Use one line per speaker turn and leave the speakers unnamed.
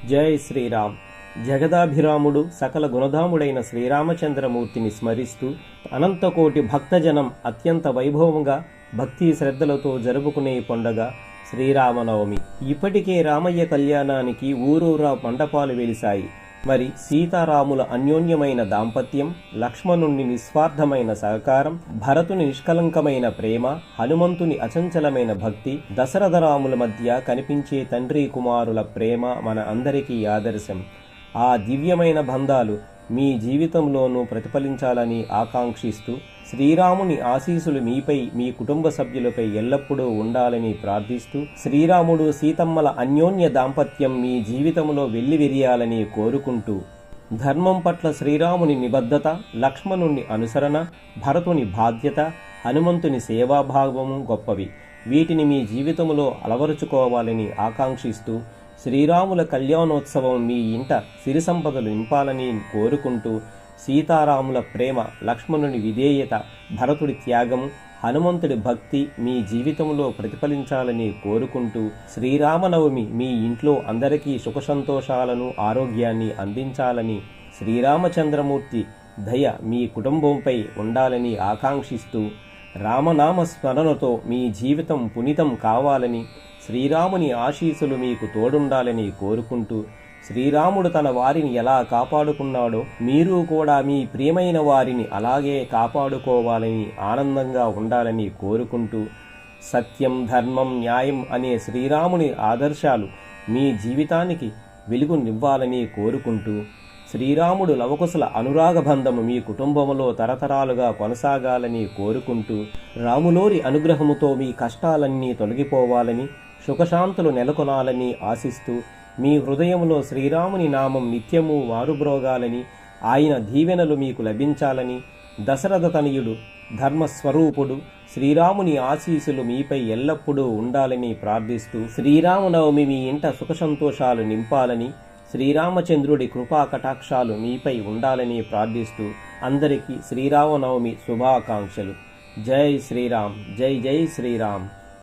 జై శ్రీరామ్. జగదాభిరాముడు సకల గుణధాముడైన శ్రీరామచంద్రమూర్తిని స్మరిస్తూ అనంతకోటి భక్తజనం అత్యంత వైభవంగా భక్తి శ్రద్ధలతో జరుపుకునే పండుగ శ్రీరామనవమి. ఇప్పటికే రామయ్య కళ్యాణానికి ఊరూరా మండపాలు వెలిశాయి. మరి సీతారాముల అన్యోన్యమైన దాంపత్యం, లక్ష్మణుని నిస్వార్థమైన సహకారం, భరతుని నిష్కలంకమైన ప్రేమ, హనుమంతుని అచంచలమైన భక్తి, దశరథరాముల మధ్య కనిపించే తండ్రి కుమారుల ప్రేమ మన అందరికీ ఆదర్శం. ఆ దివ్యమైన బంధాలు మీ జీవితంలోనూ ప్రతిఫలించాలని ఆకాంక్షిస్తూ శ్రీరాముని ఆశీస్సులు మీపై, మీ కుటుంబ సభ్యులపై ఎల్లప్పుడూ ఉండాలని ప్రార్థిస్తూ శ్రీరాముడు సీతమ్మల అన్యోన్య దాంపత్యం మీ జీవితంలో వెల్లివిరియాలని కోరుకుంటూ ధర్మం పట్ల శ్రీరాముని నిబద్ధత, లక్ష్మణుని అనుసరణ, భరతుని బాధ్యత, హనుమంతుని సేవాభావము గొప్పవి. వీటిని మీ జీవితంలో అలవరుచుకోవాలని ఆకాంక్షిస్తూ శ్రీరాముల కళ్యాణోత్సవం మీ ఇంట సిరి సంపదలు నింపాలని కోరుకుంటూ సీతారాముల ప్రేమ, లక్ష్మణుని విధేయత, భరతుడి త్యాగము, హనుమంతుడి భక్తి మీ జీవితంలో ప్రతిఫలించాలని కోరుకుంటూ శ్రీరామనవమి మీ ఇంట్లో అందరికీ సుఖ సంతోషాలను, ఆరోగ్యాన్ని అందించాలని, శ్రీరామచంద్రమూర్తి దయ మీ కుటుంబంపై ఉండాలని ఆకాంక్షిస్తూ రామనామ స్మరణతో మీ జీవితం పునీతం కావాలని, శ్రీరాముని ఆశీస్సులు మీకు తోడుండాలని కోరుకుంటూ శ్రీరాముడు తన వారిని ఎలా కాపాడుకున్నాడో మీరు కూడా మీ ప్రియమైన వారిని అలాగే కాపాడుకోవాలని, ఆనందంగా ఉండాలని కోరుకుంటూ సత్యం, ధర్మం, న్యాయం అనే శ్రీరాముని ఆదర్శాలు మీ జీవితానికి వెలుగునివ్వాలని కోరుకుంటూ శ్రీరాముడు లవకుశల అనురాగ బంధము మీ కుటుంబంలో తరతరాలుగా కొనసాగాలని కోరుకుంటూ రాములోరి అనుగ్రహముతో మీ కష్టాలన్నీ తొలగిపోవాలని, సుఖశాంతులు నెలకొనాలని ఆశిస్తూ మీ హృదయంలో శ్రీరాముని నామం నిత్యము మారుబ్రోగాలని, ఆయన దీవెనలు మీకు లభించాలని, దశరథ తనయుడు, ధర్మస్వరూపుడు శ్రీరాముని ఆశీస్సులు మీపై ఎల్లప్పుడూ ఉండాలని ప్రార్థిస్తూ శ్రీరామనవమి మీ ఇంట సుఖ సంతోషాలు నింపాలని, శ్రీరామచంద్రుడి కృపా కటాక్షాలు మీపై ఉండాలని ప్రార్థిస్తూ అందరికీ శ్రీరామనవమి శుభాకాంక్షలు. జై శ్రీరామ్. జై జై శ్రీరామ్.